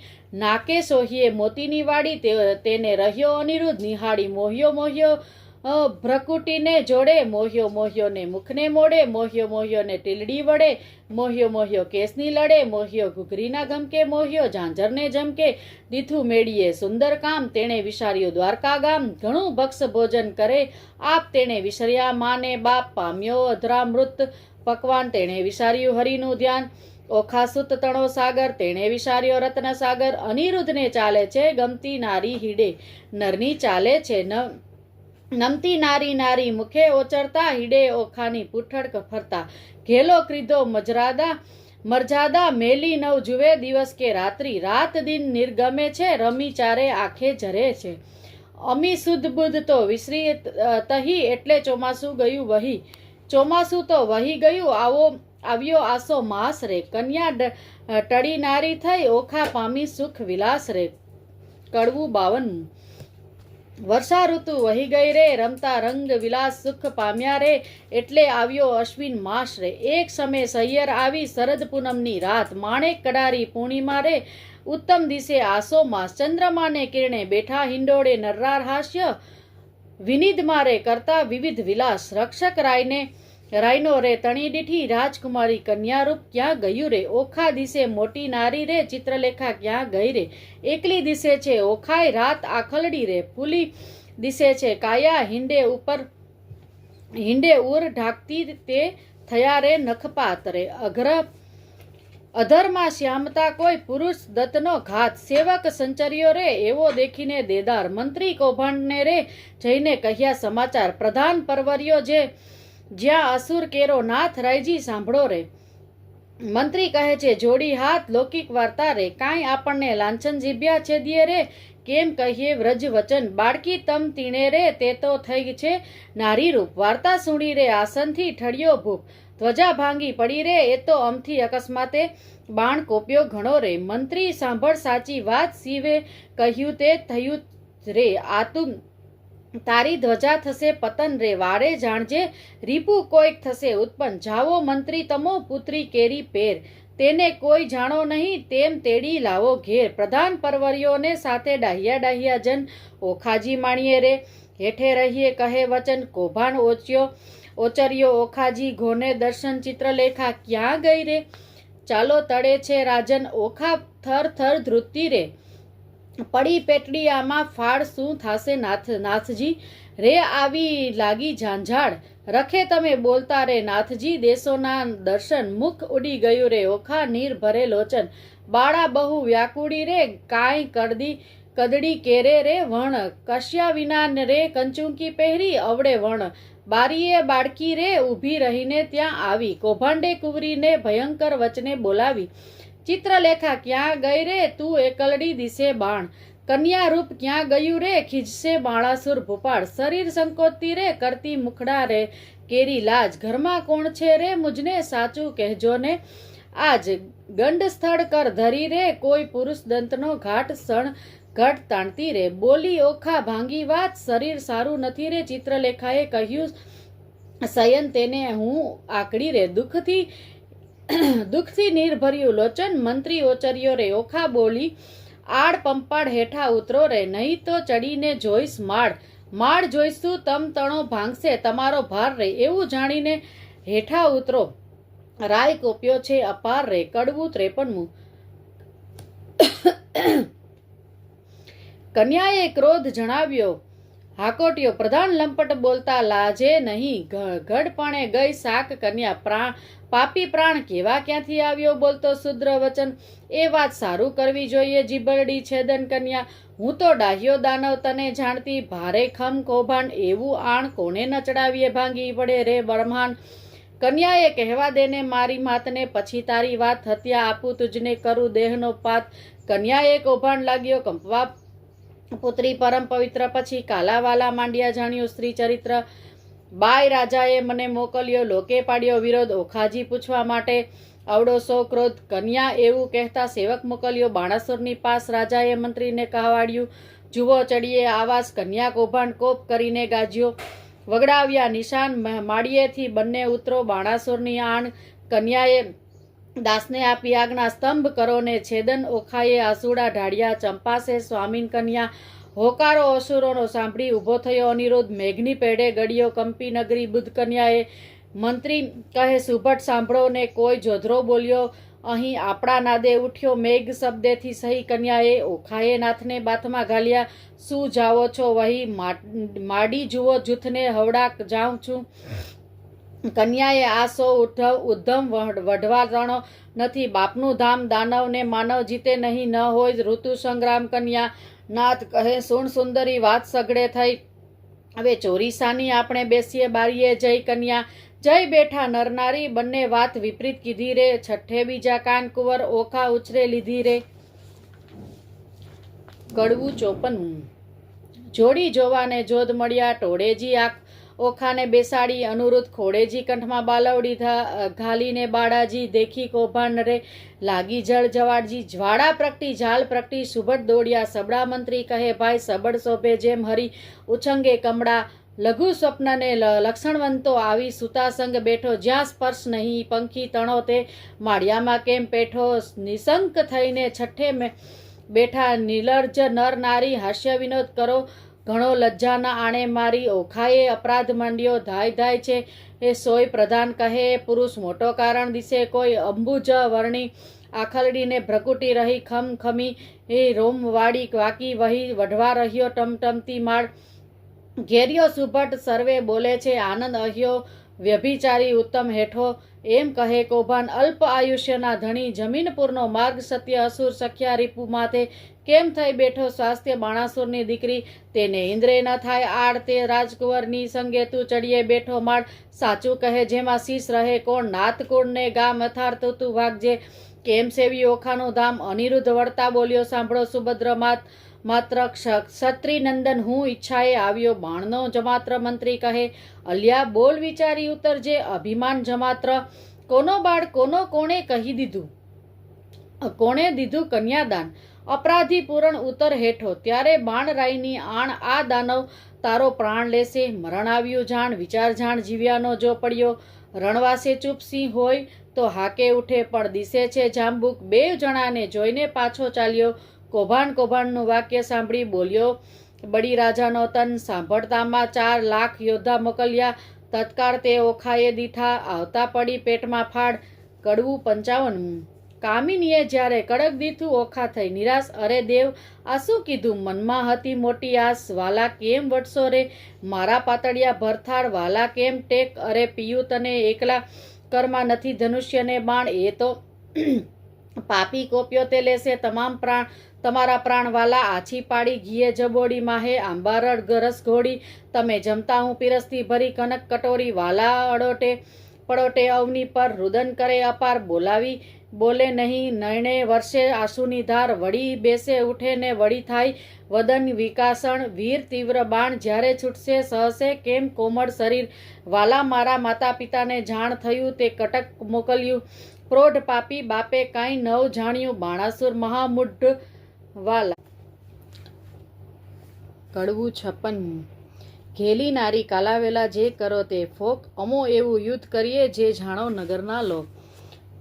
નાકે સોહીએ મોતીની વાડી. તેને રહ્યો અનિરુદ્ધ નિહાળી. મોહ્યો મોહ્યો ભ્રકુટીને જોડે. મોહ્યો મોહ્યોને મુખને મોડે. મોહ્યો મોહ્યોને ટીલડી વડે. મોહ્યો મોહ્યો કેસની લડે. મોહ્યો ઘૂઘરીના ગમકે. મોહ્યો ઝાંઝરને જમકે. દીઠું મેળીએ સુંદર કામ. તેણે વિચાર્યું દ્વારકા ગામ. ઘણું ભક્ષ ભોજન કરે આપ. તેણે વિસર્યા માને બાપ. પામ્યો અધરામૃત પકવાન. તેણે વિચાર્યું હરિનું ધ્યાન. ઓખા સુત તણો સાગર. તેણે વિચાર્યો રત્ન સાગર. અનિરુદ્ધને ચાલે છે ગમતી નારી હીડે. નરની ચાલે છે નમતી નારી નારી મુખે ઓચરતા. હીડે ઓખાની પૂઠડ ફરતા. ઘેલો ક્રીધો મરજાદા મેલી નવ જુએ દિવસ કે રાત્રિ. રાત દિન નિર્ગમે છે રમી ચારે આંખે જરે છે. અમી સુધ બુધ તો વિસરી તહી. એટલે ચોમાસું ગયું વહી. ચોમાસું તો વહી ગયું આવ્યો આસો માસ રે. કન્યા ટળી નારી થઈ. ઓખા પામી સુખ વિલાસ રે. કડવું 52. વર્ષા ઋતુ વહી ગઈ રે. રમતા રંગ વિલાસ સુખ પામ્યા રે. એટલે આવ્યો અશ્વિન માસ રે. એક સમય સૈયર આવી શરદ પૂનમની રાત. માણેક કડારી પૂર્ણિમા રે. ઉત્તમ દિશે આસો માસ. ચંદ્રમાને કિરણે બેઠા હિંડોળે નર્રાર હાસ્ય. વિનિદ મારે કરતા વિવિધ વિલાસ. રક્ષક રાયનો રે તણી દીઠી. રાજકુમારી કન્યારૂપ ક્યાં ગયું રે. ઓખા દિશે મોટી નારી રે. ચિત્રલેખા ક્યાં ગઈ રે. એકલી દિશે છે ઓખાય રાત આખલડી રે. ફૂલી દિશે છે કાયા. હિંડે ઉર ઢાકતી તે થયા રે નખપાત રે. અધરમાં શ્યામતા કોઈ પુરુષ દત્તનો ઘાત. સેવક સંચર્યો રે એવો દેખીને દેદાર. મંત્રી કૌભાંડને રે જઈને કહ્યા સમાચાર. પ્રધાન પરવર્યો જ્યાં અસુર કેરો નાથ. રાયજી સાંભળો રે. મંત્રી કહે છે જોડી હાથ. લૌકિક વાર્તા રે. કાંઈ આપણને લાંછન જીભ્યા છેદીએ રે. કેમ કહીએ વ્રજ વચન. બાળકી તમ તીણે રે તે તો થઈ છે નારી રૂપ. વાર્તા સુણી રે આસનથી ઠળ્યો ભૂપ. ધ્વજા ભાંગી પડી રે એ તો અમથી અકસ્માતે. બાણ કોપ્યો ઘણો રે. મંત્રી સાંભળ સાચી વાત. શિવે કહ્યું તે થયું રે. આતું તારી ધ્વજા થશે પતન રે. વારે જાણજે રીપુ કોઈક થશે ઉત્પન્ન. જાવો મંત્રી તમો પુત્રી કેરી પેર. તેને કોઈ જાણો નહીં તેમ તેડી લાવો ઘેર. પ્રધાન પરવર્યોને સાથે ડાહ્યા જન. ઓખાજી માણીએ રે હેઠે રહીએ કહે વચન. કૌભાંડ ઓચર્યો ઓખાજી ઘોને દર્શન. ચિત્રલેખા ક્યાં ગઈ રે. ચાલો તળે છે રાજન. ઓખા થર થર ધ્રુતી રે. પડી પેટડી આમાં ફાળ શું થાશે નાથજી. રે આવી લાગી ઝાંઝાળ. રખે તમે બોલતા રે નાથજી. દેશોના દર્શન. મુખ ઉડી ગયું રે ઓખા નીર ભરે લોચન. બાળા બહુ વ્યાકુડી રે. કાંઈ કદડી કેરે રે વણ. કશ્યા વિના રે કંચુંકી પહેરી અવડે વણ. બારીએ બાળકી રે ઊભી રહીને ત્યાં આવી. કૌભાંડે કુંવરીને ભયંકર વચને બોલાવી. ચિત્રલેખા ક્યાં ગઈ રે તું એકલડી દિશે બાણ. કન્યા રૂપ ક્યાં ગયું રે ખીજશે બાણાસુર ભૂપાળ. શરીર સંકોચતી રે કરતી મુખડા રે કેરી લાજ. ઘરમાં કોણ છે રે મુજને સાચું કહેજો ને આજ. ગંડ સ્થળ કર ધરી રે કોઈ પુરુષ દંતનો ઘાટ ઘટ તાણતી રે. બોલી ઓખા ભાંગી વાત. શરીર સારું નથી રે. ચિત્રલેખાએ કહ્યું શયન તેને હું આકડી રે. દુઃખથી નિર્ભર્યું લોચન. મંત્રી ઓચર્યો રે. ઓખા બોલી આડ પંપાડ હેઠા ઉતરો રે. નહીં તો ચડીને જોઈશ માળ. માળ જોઈશું તમ તણો ભાંગશે તમારો ભાર રે, એવું જાણીને હેઠા ઉતરો, રાય કોપ્યો છે અપાર રે. કડવું 53. કન્યાએ ક્રોધ જણાવ્યો હાકોટ્યો, પ્રધાન લંપટ બોલતા લાજે નહીં, ગઢપણે ગઈ શાક કન્યા, પાપી પ્રાણ કેવા ક્યાંથી આવ્યો બોલતો શુદ્ર વચન, એ વાત સારું કરવી જોઈએ જીબરડી છેદન કન્યા, હું તો ડાહ્યો દાનવ તને જાણતી, ભારે ખમ કૌભાંડ એવું આણ કોને નચડાવીએ ભાંગી પડે રે બ્રહ્માંડ. કન્યાએ કહેવા દેને મારી માતને, પછી તારી વાત હત્યા આપું તુજને કરું દેહનો પાત. કન્યાએ કૌભાંડ લાગ્યો કંપવા પુત્રી પરમ પવિત્ર, પછી કાલાવાલા માંડ્યા જાણ્યું સ્ત્રી ચરિત્ર. બાય રાજાએ મને મોકલ્યો, લોકે પાડ્યો વિરોધ, ઓખાજી પૂછવા માટે આવડો સો ક્રોધ. કન્યા એવું કહેતા સેવક મોકલ્યો બાણાસુરની પાસ, રાજાએ મંત્રીને કહાવાડ્યું જુઓ ચડીએ આવાસ. કન્યા કૌભાંડ કોપ કરીને ગાજ્યો, વગડાવ્યા નિશાન માળીએથી બંને ઉતરો, બાણાસુરની આણ. કન્યાએ દાસને આપી આજ્ઞા, સ્તંભ કરો ને છેદન. ઓખાએ આસુડા ઢાળ્યા, ચંપાસે સ્વામીન કન્યા. હોકારો અસુરોનો સાંભળી ઊભો થયો અનિરુદ્ધ, મેઘની પેઢે ગળ્યો કંપી નગરી. બુદ્ધ કન્યાએ મંત્રી કહે સુભટ સાંભળો ને, કોઈ જોધરો બોલ્યો અહીં આપણા નાદે ઉઠ્યો મેઘ શબ્દેથી સહી. કન્યાએ ઓખાએ નાથને બાથમાં ઘાલ્યા, શું જાવો છો વહી, માડી જુઓ જૂથને હવડા જાઉં છું. કન્યાએ આ સો ઉદ્ધમ વઢવા તણો નથી, બાપનું ધામ દાનવને માનવ જીતે નહીં, ન હોય ઋતુ સંગ્રામ. કન્યા નાથ કહે સુણ સુંદરી વાત સઘળે થઈ, હવે ચોરીસાની આપણે બેસીએ બારીએ જઈ. કન્યા જય બેઠા નરનારી, બંને વાત વિપરીત કીધી રે, છઠ્ઠે બીજા કાન કુંવર, ઓખા ઉછરે લીધી રે. કડવું 54. જોડી જોવાને જોધ મળ્યા, ટોળેજી આંખ ઓખાને બેસાડી, અનુરુદ્ધ ખોડેજી કંઠમાં બાલવડી ઘાલીને, બાળાજી દેખી કૌભાંડ રે, લાગી જળ જવાડજી. જ્વાળા પ્રગટી ઝાલ પ્રગટી, સુભટ દોડ્યા સબડા. મંત્રી કહે ભાઈ સબડ શોભે જેમ હરી, ઉછંગે કમળા. લઘુ સ્વપ્નને લક્ષણવંતો આવી, સુતાસંગ બેઠો જ્યાં સ્પર્શ નહીં, પંખી તણો તે માળિયામાં કેમ પેઠો. નિશંક થઈને છઠ્ઠે બેઠા, નિલર્જ નર નારી, હાસ્ય વિનોદ કરો ઘણો લજ્જાના આણે મારી. ઓખાએ અપરાધ માંડ્યો, ધાય ધાય છે એ સોય. પ્રધાન કહે પુરુષ મોટો કારણ દિશે કોઈ, અંબુજ વર્ણી આખલડીને ભ્રકુટી રહી, ખમ ખમી એ રોમ વાડી વાકી વહી, વઢવા રહ્યો ટમટમતી માળ. ઘેર્યો સુભટ સર્વે બોલે છે આનંદ અહ્યો, વ્યભિચારી ઉત્તમ હેઠો. એમ કહે કૌભાંડ અલ્પ આયુષ્યના ધણી, જમીનપુરનો માર્ગ સત્ય અસુર સખ્યા રીપુ માથે, કેમ થઈ બેઠો સ્વાસ્થ્ય બાણાસુરની દીકરી. તેને ઇન્દ્રે ન થાય આડ, તે રાજકુંવરની સંગે તું ચડીએ બેઠો માળ. સાચું કહે જેમાં શીશ રહે કોણ, નાથકુળને ગામ અથારતું તું ભાગજે, કેમ સેવી ઓખાનું ધામ. અનિરુદ્ધ વળતા બોલ્યો સાંભળો સુભદ્ર માત્ર, ક્ષત્રિ નંદન હું ઈચ્છાએ આવ્યો બાણનો જમાત્ર. મંત્રી કહે અલ્યા બોલ વિચારી ઉતરજે, અભિમાન જમાત્ર. કોનો બાળ કોનો કોણે કહી દીધું, કોણે દીધું કન્યાદાન. અપરાધી પૂરણ ઉતર હેઠો, ત્યારે બાણરાયની આણ આ દાનવ તારો પ્રાણ લેશે. મરણ આવ્યું જાણ, વિચાર જાણ જીવ્યાનો જો પડ્યો, રણવાસે ચૂપસી હોય તો હાકે ઉઠે, પણ દિશે છે જાંબુક. બે જણાને જોઈને પાછો ચાલ્યો, કૌભાંડનું વાક્ય સાંભળી બોલ્યો બળી રાજાનો તન. સાંભળતામાં 4 લાખ યોદ્ધા મોકલ્યા, તત્કાળ તે ઓખાએ દીઠા, આવતા પડી પેટમાં ફાડ. કડવું 55. કામિનીએ જ્યારે કડક દીઠું, ઓખા થઈ નિરાશ. અરે દેવ આ શું કીધું, મનમાં હતી મોટી આસ. વાલા કેમ વટશો રે મારા પાતળિયા ભરથાળ, વાલા કેમ ટેક. અરે પિયું તને એકલા કરમાં નથી ધનુષ્યને બાણ, એ તો પાપી કોપ્યો તે લેશે તમારા પ્રાણ. વાલા આછી પાડી ઘીએ જબોડી, માહે આંબારડ ગરસ ઘોડી, તમે જમતા હું પીરસતી ભરી કનક કટોરી. વાલા અડોટે પડોટે અવની પર, રુદન કરે અપાર, બોલાવી બોલે નહીં નયણે વર્ષે આંસુની ધાર. વળી બેસે ઉઠે ને વળી થાય વદન વિકાસણ, વીર તીવ્ર બાણ જ્યારે છૂટશે સહસે કેમ કોમળ શરીર. વાલા મારા માતા પિતાને જાણ થયું, તે કટક મોકલ્યું પ્રૌઢ પાપી, બાપે કાંઈ નવ જાણ્યું. બાણાસુર મહામૂઢ વાલા. કડવું 56. ઘેલી નારી કાલાવેલા જે કરો તે ફોક, અમો એવું યુદ્ધ કરીએ જે જાણો નગરના લોક.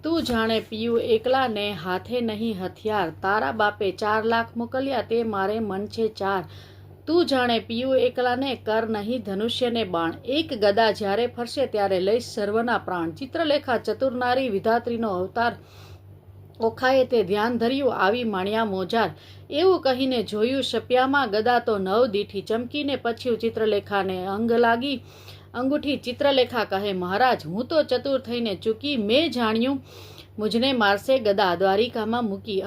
તું જાણે પીયું એકલા ને હાથે નહીં હથિયાર, તારા બાપે 4 લાખ મોકલ્યા તે મારે મન છે 4. તું જાણે પીયું એકલાને કર નહીં ધનુષ્યને બાણ. એક ગદા જ્યારે ફરશે ત્યારે લઈશ સર્વના પ્રાણ. ચિત્રલેખા ચતુર્નારી વિધાત્રીનો અવતાર, ઓખાએ તે ધ્યાન ધર્યું આવી માણ્યા મોજાર. એવું કહીને જોયું શપ્યામાં ગદા તો નવ દીઠી, ચમકીને પછ્યું ચિત્રલેખાને અંગ લાગી અંગૂઠી. ચિત્રલેખા કહે મહારાજ હું તો ચતુર થઈને ચૂકી, મેં જાણ્યું મુજને મારશે ગદા દ્વારિકામાં મૂકી.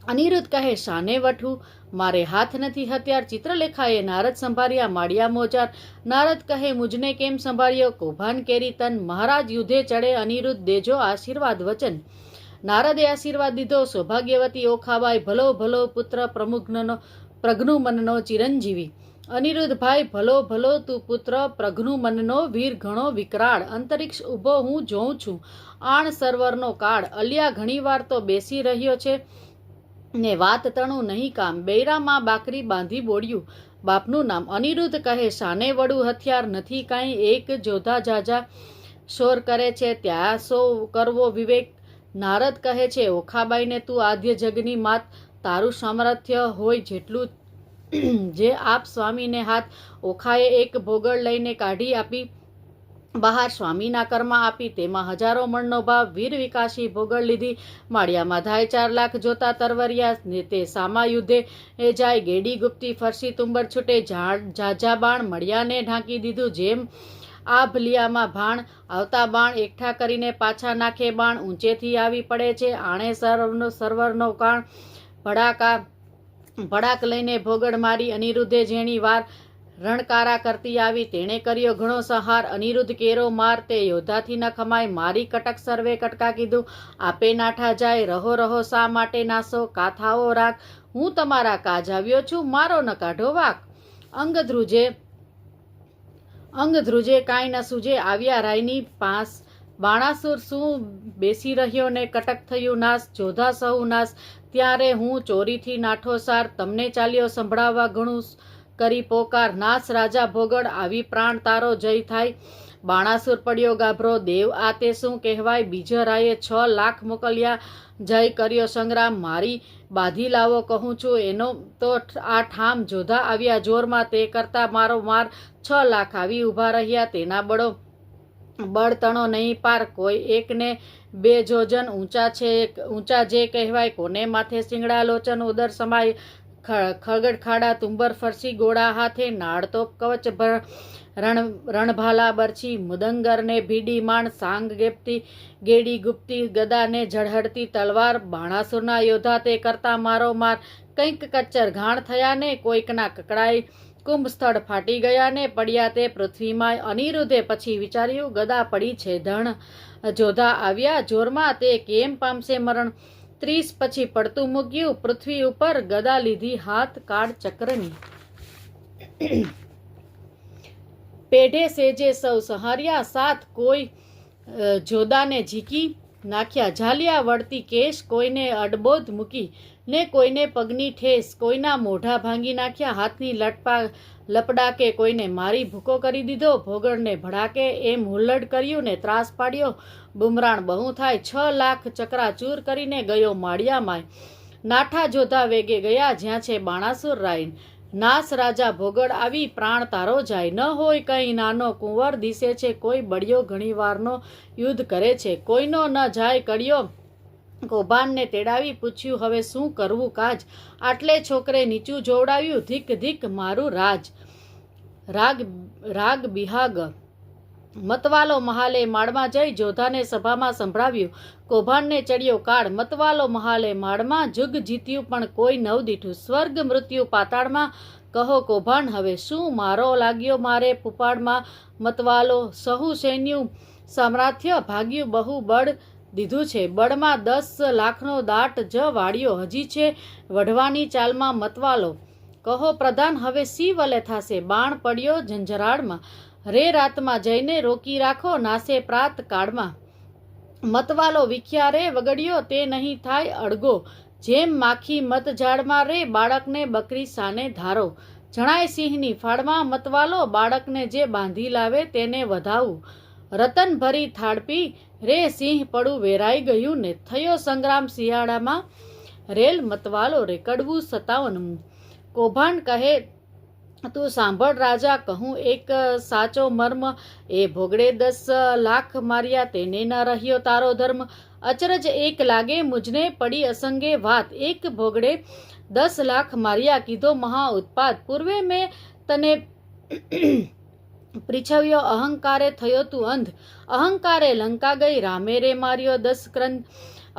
અનિરુદ્ધ કહે શાને વઠું, મારે હાથ નથી હથિયાર. ચિત્રલેખાએ નારદ સંભાળ્યા માળિયા મોજાર. નારદ કહે મુજને કેમ સંભાળ્યો કૌભાન કેરી તન. મહારાજ યુધે ચડે અનિરુદ્ધ દેજો આશીર્વાદ વચન. નારદે આશીર્વાદ દીધો સૌભાગ્યવતી ઓખાબાઈ, ભલો ભલો પુત્ર પ્રઘ્નુમનનો ચિરંજીવી. અનિરુદ્ધભાઈ ભલો ભલો તું પુત્ર પ્રઘ્નુમનનો વીર ઘણો વિકરાળ. અંતરિક્ષ ઊભો હું જોઉં છું આણ સર્વરનો કાળ. અલિયા ઘણીવાર તો બેસી રહ્યો છે ને વાત તણું નહીં કામ. બૈરામાં બાકરી બાંધી બોડ્યું બાપનું નામ. અનિરુદ્ધ કહે શાને વડું હથિયાર નથી કાંઈ, એક જોધા જાજા શોર કરે છે ત્યાં સો કરવો વિવેક. નારદ કહે છે ઓખાબાઈને તું આદ્ય જગની માત, તારું સામર્થ્ય હોય જેટલું જે આપ સ્વામીને હાથ. ઓખાએ એક ભોગળ લઈને કાઢી આપી બહાર, સ્વામીના કરમાં આપી તેમાં હજારો મણનો ભાવ. વીર વિકાસી ભોગળ લીધી માળિયામાં ધાય 4 લાખ જોતા તરવરિયા. ને તે સામા યુદ્ધે જાય ગેડી ગુપ્તી ફરસી તુંબર છૂટે. ઝાઝા બાણ મળિયાને ઢાંકી દીધું જેમ આ ભલિયામાં ભાણ. આવતા બાણ એકઠા કરીને પાછા નાખે બાણ, ઊંચેથી આવી પડે છે આણે સર્વરનો કાણ. ભડાક લઈને ભોગળ મારી અનિરુદ્ધે જેણી વાર, રણકારા કરતી આવી તેણે કર્યો ઘણો સહાર. અનિરુદ્ધ કેરો માર તે યોદ્ધાથી ન ખમાય, મારી કટક સર્વે કટકા કીધું આપે નાઠા જાય. રહો રહો શા માટે નાસો કાથાઓ રાખ, હું તમારા કાજ આવ્યો છું મારો ન કાઢો વાક. અંગ ધ્રુજે કાંઈ ન સૂજે આવ્યા રાયની પાસ. બાણાસુર શું બેસી રહ્યો ને કટક થયું નાશ, જોધા સહુ નાશ. ત્યારે હું ચોરીથી નાઠો સાર, તમને ચાલ્યો સંભળાવવા ઘણું કરી પોકાર. નાશ રાજા ભોગળ આવી પ્રાણ તારો જય થાય. બાણાસુર પડ્યો ગાભરો દેવ આ તે શું કહેવાય. બીજરાએ 6 લાખ મોકલ્યા જય કર્યો સંગ્રામ. મારી બાધી લાવો કહું છું એનો તો આ ઠામ. જોધા આવ્યા જોરમાં તે કરતા મારો માર. 6 લાખ આવી ઊભા રહ્યા તેના બળ તણો નહીં પાર. કોઈ એકને 2 જોજન ઊંચા જે કહેવાય. કોને માથે સિંગડા લોચન ઉદર સમાય. ખગડ ખાડા તુંબર ફરસી ગોળા હાથે. નાળતોપ કવચ રણભાલા બરછી. મુદંગરને ભીડી માણ. સાંગ ગેપતી ગેડી ગુપ્તી ગદાને ઝળહળતી તલવાર. બાણાસુરના યોદ્ધા તે કરતા મારો માર. કંઈક કચ્ચર ઘાણ થયા ને કોઈકના કકડાઈ. કુંભ સ્થળ ફાટી ગયા ને પડ્યા તે પૃથ્વીમાં. અનિરુદ્ધે પછી વિચાર્યું ગદા પડી છે ધણ, જોધા આવ્યા જોરમાં તે કેમ પામશે મરણ. 30 પછી પડતું મૂક્યું પૃથ્વી ઉપર, ગદા લીધી હાથ કાળ ચક્રની. પેઢે સેજે સૌ સહાર્યા સાથ, કોઈ જોદાને ઝીકી નાખ્યા. ઝાલિયા વળતી કેશ કોઈને અડબોધ મૂકી ને કોઈને પગની ઠેસ. કોઈના મોઢા ભાંગી નાખ્યા હાથની લપડાકે. કોઈને મારી ભૂકો કરી દીધો ભોગળને ભડાકે. એમ હુલ્લડ કર્યું ને ત્રાસ પાડ્યો બુમરાણ બહુ થાય. 6 લાખ ચકરાચૂર કરીને ગયો માળિયામાં. નાઠા જોધા વેગે ગયા જ્યાં છે બાણાસુર રાય. નાસ રાજા ભોગળ આવી પ્રાણ તારો જાય. ન હોય કંઈ નાનો કુંવર દિશે છે કોઈ, બળ્યો ઘણીવારનો યુદ્ધ કરે છે. કોઈનો ન જાય કડિયો કૌભાનને તેડાવી. પૂછ્યું હવે શું કરવું કાજ, આટલે છોકરે નીચું જોવડાવ્યું. ધીક ધીક મારું રાગ બિહાગ. મતવાલો મહાલે માળમાં જઈ જોધાને સભામાં સંભળાવ્યું. કૌભાનને ચડ્યો કાળ. મતવાલો મહાલે માળમાં જુગ જીત્યું પણ કોઈ નવ દીઠું. સ્વર્ગ મૃત્યુ પાતાળમાં કહો કૌભાન હવે શું. મારો લાગ્યો મારે પુપાડમાં મતવાલો. સહુ સૈન્યું સામ્રાથ્ય ભાગ્યું બહુ બળ દીધું છે. બળમાં 10 લાખનો દાટ જ વાળ્યો. હજી છે વઢવાની ચાલમાં મતવાલો. કહો પ્રધાન હવે સી વલે થાશે. બાણ પડ્યો ઝંઝરાળમાં. રે રાતમાં જઈને રોકી રાખો નાસે પ્રાત કાળમાં. મતવાલો વિખ્યા રે વગડ્યો તે નહીં થાય અડગો. જેમ માખી મત ઝાડમાં રે બાળકને બકરી સાને ધારો. જણાય સિંહની ફાળમાં મતવાલો. બાળકને જે બાંધી લાવે તેને વધાવું. રતન ભરી થાળપી રે સિંહ પડું વેરાઈ ગયું ને. થયો સંગ્રામ શિયાળામાં રેલ મતવાલો રે. કડવું 57. કૌભાંડ કહે તું સાંભળ રાજા, કહું એક સાચો મર્મ, એ ભોગડે 10 લાખ માર્યા તેને ન રહ્યો તારો ધર્મ. અચરજ એક લાગે મુજને પડી અસંગે વાત, એક ભોગડે 10 લાખ માર્યા કીધો મહા ઉત્પાત. પૂર્વે મેં તને પૃચ્છવ્યો અહંકારે થયો તું અંધ, અહંકારે લંકા ગઈ રામે રે માર્યો 10 ક્રંદ.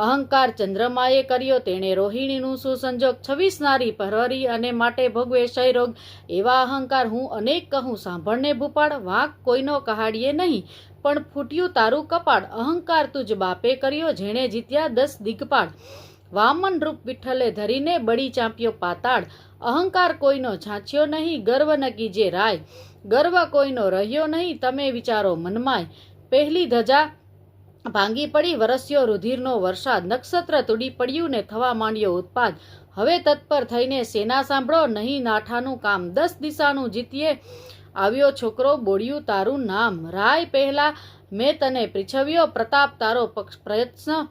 અહંકાર ચંદ્રમાએ કર્યો તેણે રોહિણીનું સુસંજોગ, 26 નારી પરવરી અને માટે ભોગવે ક્ષય રોગ. એવા અહંકાર હું અનેક કહું સાંભળને ભૂપાળ, વાંક કોઈનો કહાડીએ નહીં પણ ફૂટ્યું તારું કપાળ. અહંકાર તુજ બાપે કર્યો જેણે જીત્યા 10 દિગપાળ, વામન રૂપ વિઠ્ઠલે ધરીને બળી ચાંપ્યો પાતાળ. અહંકાર કોઈનો ઝાંચ્યો નહીં ગર્વ ન કીજે રાય, ગર્વ કોઈનો રહ્યો નહીં તમે વિચારો મનમાય. પહેલી ધજા ભાંગી પડી વરસ્યો રુધિરનો વરસાદ, નક્ષત્ર તૂડી પડ્યું ને થવા માંડ્યો ઉત્પાદ. હવે તત્પર થઈને સેના સાંભળો નહીં નાઠાનું કામ, 10 દિશાનું જીતીએ આવ્યો છોકરો બોળ્યું તારું નામ. રાય પહેલા મેં તને પૃચ્છવ્યો પ્રતાપ તારો પ્રયત્ન,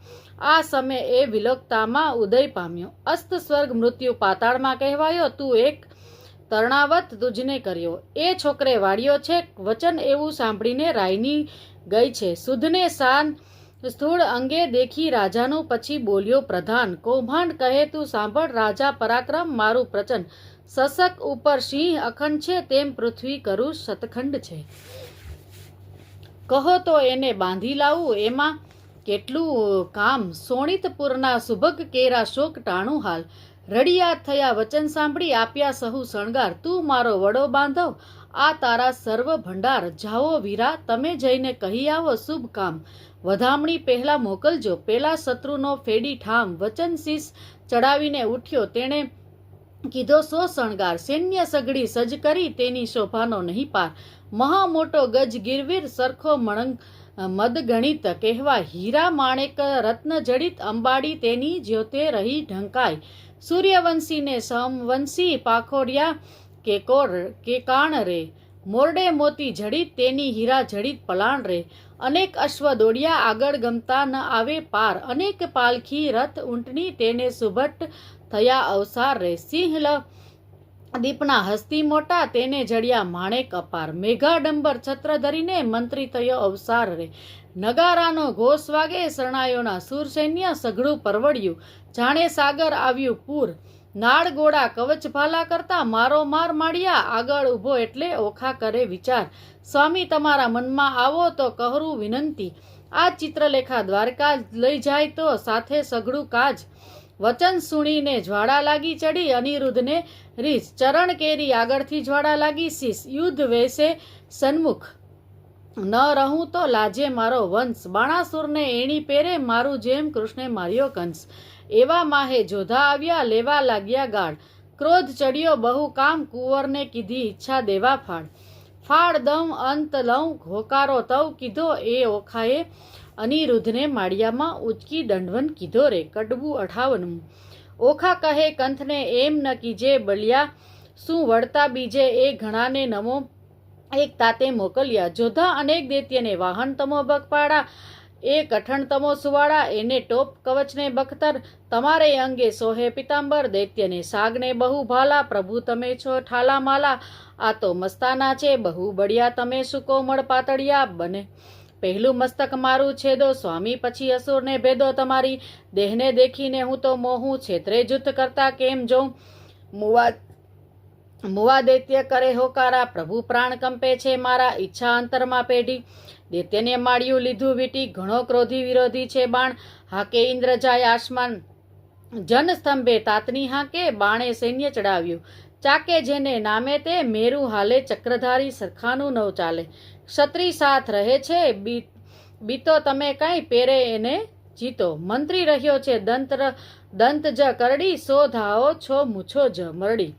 આ સમય એ વિલોકતામાં ઉદય પામ્યો. અસ્ત સ્વર્ગ મૃત્યુ પાતાળમાં કહેવાયો, તું એક તરણાવત તુજને કર્યો. એ છોકરે વાળ્યો છે વચન એવું સાંભળીને રાયની ગઈ છે સુધને શાન. સ્થૂળ અંગે દેખી રાજાનું પછી બોલ્યો પ્રધાન, કૌભાંડ કહે તું સાંભળ રાજા પરાક્રમ મારું પ્રચંડ. સસક ઉપર સિંહ અખંડ છે તેમ પૃથ્વી કરું શતખંડ છે. કહો તો એને બાંધી લાવું એમાં કેટલું કામ, સોણિતપુરના સુભગ કેરા શોક ટાણું હાલ. રડિયાત થયા વચન સાંભળી આપ્યા સહુ શણગાર, તું મારો વડો બાંધવ આ તારા સર્વ ભંડાર. જાઓ વીરા તમે જઈને કહી આવો શુભ કામ, વધામણી પહેલા મોકલજો પેલા શત્રુનો ફેડી ઠામ. વચન શીશ ચડાવીને ઉઠ્યો તેણે કીધો સો શણગાર, સૈન્ય સઘળી સજ કરી તેની શોભાનો નહીં પાર. મહા મોટો ગજ ગીરવીર સરખો મણંગ મદ ગણિત, કહેવાય હીરા માણેક રત્ન જડિત. અંબાડી તેની જ્યોતે રહી ઢંકાય, સૂર્યવંશીને સમવંશી પાખોડિયા કેકાણ રે. મોરડે મોતી જડિત તેની હીરા જડિત પલાણ રે. અનેક અશ્વ દોડ્યા આગળ ગમતા ન આવે પાર, અનેક પાલખી રથ ઊંટની તેને સુભટ થયા અવસાર રે. સિંહલ દીપના હસ્તી મોટા તેને જડ્યા માણેક અપાર, મેઘાડંબર છત્ર ધરીને મંત્રી થયો અવસાર રે. નગારાનો ઘોષ વાગે શરણાયોના સૂર સૈન્ય સઘળું પરવડ્યું, જાણે સાગર આવ્યું પૂર. નાળ ગોળા કવચ ભાલા કરતા મારો માર માળ્યા, આગળ ઊભો એટલે ઓખા કરે વિચાર. સ્વામી તમારા મનમાં આવો તો કહરું વિનંતી, આ ચિત્રલેખા દ્વારકા લઈ જાય તો સાથે સઘળું કાજ. વચન સુણીને જ્વાળા લાગી ચડી અનિરુદ્ધને રીસ, ચરણ કેરી આગળથી જ્વાળા લાગી શીશ. યુદ્ધ વેશે સન્મુખ ન રહું તો લાજે મારો વંશ, બાણાસુરને એણી પેરે મારું જેમ કૃષ્ણે માર્યો કંસ. એવા માહે જોધા આવ્યા લેવા લાગ્યા ગાળ, ક્રોધ ચડ્યો બહુ કામ કુંવરને કીધી ઈચ્છા દેવા ફાળ. ફાળ દમ અંત લઉં હોકારો તવ કીધો એ ઓખાએ, અનિરુદ્ધને માળિયામાં ઉચકી દંડવન કીધો રે. કડવું 58. ઓખા કહે કંથને એમ ન કીજે બલિયા, શું વળતા બીજે એ ઘણાને નમો એક તાતે મોકલ્યા. જોધા અનેક દૈત્યને વાહન તમો બગપાડા, એ કઠણ તમો સુવાળા એને ટોપ કવચને બખતર. તમારે અંગે સોહે પિતાંબર દૈત્યને સાગને બહુ ભાલા, પ્રભુ તમે છો ઠાલા માલા આ તો મસ્તાના છે બહુ બળિયા. તમે સુકોમળ પાતળિયા બને પહેલું મસ્તક મારું છેદો, સ્વામી પછી અસુરને ભેદો. તમારી દેહને દેખીને હું તો મોહું છેતરે જૂથ કરતા કેમ જોઉં. મુવા દૈત્ય કરે હોકારા, પ્રભુ પ્રાણ કંપે છે મારા ઈચ્છા અંતરમાં પેઢી. દૈત્યને માળ્યું લીધું વીટી, ઘણો ક્રોધી વિરોધી છે બાણ. હાકે ઇન્દ્ર જાય આસમાન જન સ્તંભે તાતની હાકે, બાણે સૈન્ય ચડાવ્યું ચાકે જેને નામે તે. મેરુ હાલે ચક્રધારી સરખાનું નવ ચાલે, ક્ષત્રિય સાથ રહે છે બીતો તમે કાંઈ પેરે એને જીતો. મંત્રી રહ્યો છે દંત જ કરડી, સો ધાઓ છો મૂછો જ મરડી.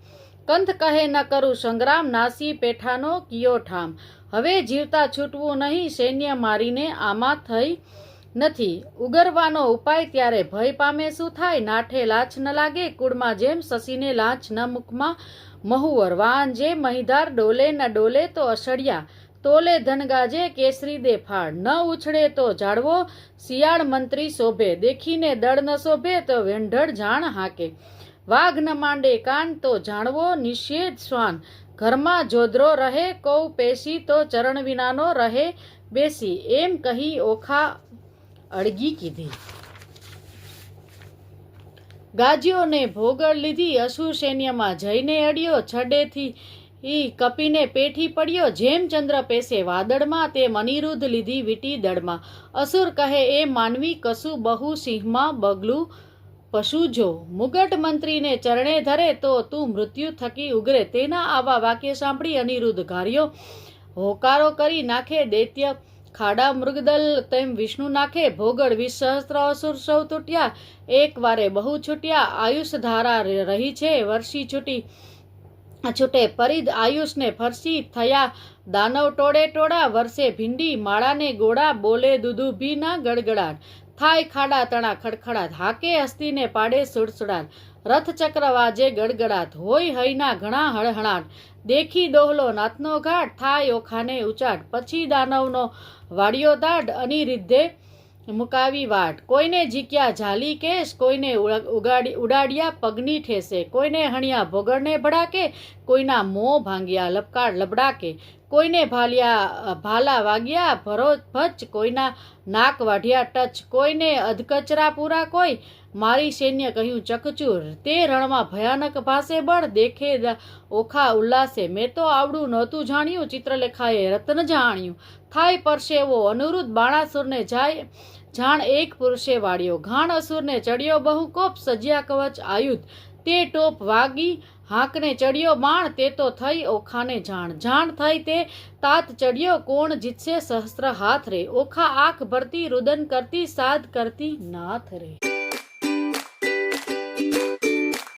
કંથ કહે ન કરું સંગ્રામ, નાસી પેઠાનો કિયો ઠામ. હવે જીવતા છૂટવું નહીં, સૈન્ય મારીને આમાં થઈ નથી ઉગરવાનો ઉપાય. ત્યારે ભય પામે શું થાય, નાઠે લાચ ન લાગે કુળમાં જેમ, શશીને લાંચ ન મુખમાં મહુવર. વાહન જે મહીધાર ડોલે ન ડોલે તો અસડિયા, તોલે ધન ગાજે કેસરી દે ફાળ. ન ઉછળે તો જાળવો શિયાળ મંત્રી શોભે, દેખીને દળ ન શોભે તો વેંઢળ જાણ હાકે. વાઘ ન માંડે કાન તો જાણવો નિષેધ શ્વાન, ઘરમાં જોધરો રહે કૌ પેશી તો ચરણ વિનાનો રહે બેસી, એમ કહી ઓખા અડગી કીધી. ગાજ્યોને ભોગળ લીધી અસુર સૈન્યમાં જઈને અડ્યો, છડેથી કપીને પેઠી પડ્યો, જેમ ચંદ્ર પેસે વાદળમાં તેમ અનિરુદ્ધ લીધી વીટી દળમાં. અસુર કહે એ માનવી કશું બહુ સિંહમાં બગલું પશુ જો, મુગટ મંત્રીને ચરણે ધરે તો તું મૃત્યુ થકી ઉગરે. તેના આવા વાક્ય સાંભળી અનિરુદ્ધ ઘાર્યો હોકારો કરી નાખે, દૈત્ય ખાડા મૃગદલ તેમ વિષ્ણુ નાખે. ભોગળ 20,000 અસુર સૌ તૂટ્યા, એક વારે બહુ છૂટ્યા. આયુષ ધારા રહી છે વર્ષી છૂટે, પરિદ આયુષને ફરસી થયા દાનવ ટોળે ટોળા. વર્ષે ભીંડી માળાને ગોળા, બોલે દુદુભીના ગડગડાટ. થાય ખાડા તણા ખડખડાટ, હાકે હસ્તીને પાડે સુડસુડાટ. રથ ચક્ર વાજે ગડગડાટ, હોય હૈના ઘણા હળહણાટ. દેખી દોહલો નાથનો ઘાટ, થાય ઓખાને ઉચાટ. પછી દાનવનો વાડિયો દાઢ, અનિરુદ્ધે મુકાવી વાટ. કોઈને ઝીક્યા ઝાલી કેશ, કોઈને ઉડાડ્યા પગની ઠેસે. કોઈને હણ્યા ભોગળને ભડાકે, કોઈના મોં ભાંગ્યા લબડાકે. કોઈને ભાલા વાગ્યા ભચ, કોઈના નાક વાઢ્યા ટચ. કોઈને અધકચરા પૂરા કોઈ, મારી સૈન્ય કહ્યું ચકચૂર. તે રણમાં ભયાનક ભાસે બળ, દેખે ઓખા ઉલ્લાસે. મેં તો આવડું નહોતું જાણ્યું, ચિત્રલેખાએ રત્ન જાણ્યું. થાય પરસેવો અનુરુદ્ધ, બાણાસુરને જાય જાણ એક પુરુષે વાળ્યો. ઘાણ અસુરને ચડ્યો બહુ કોપ, સજ્યા કવચ આયુધ. તે ટોપ વાગી હાંકને ચડ્યો બાણ, તે તો થઈ ઓખાને જાણ. જાણ થઈ તે તાત ચડ્યો, કોણ જીતશે સહસ્ત્ર હાથ રે. ઓખા આંખ ભરતી રુદન કરતી, સાધ કરતી નાથ રે.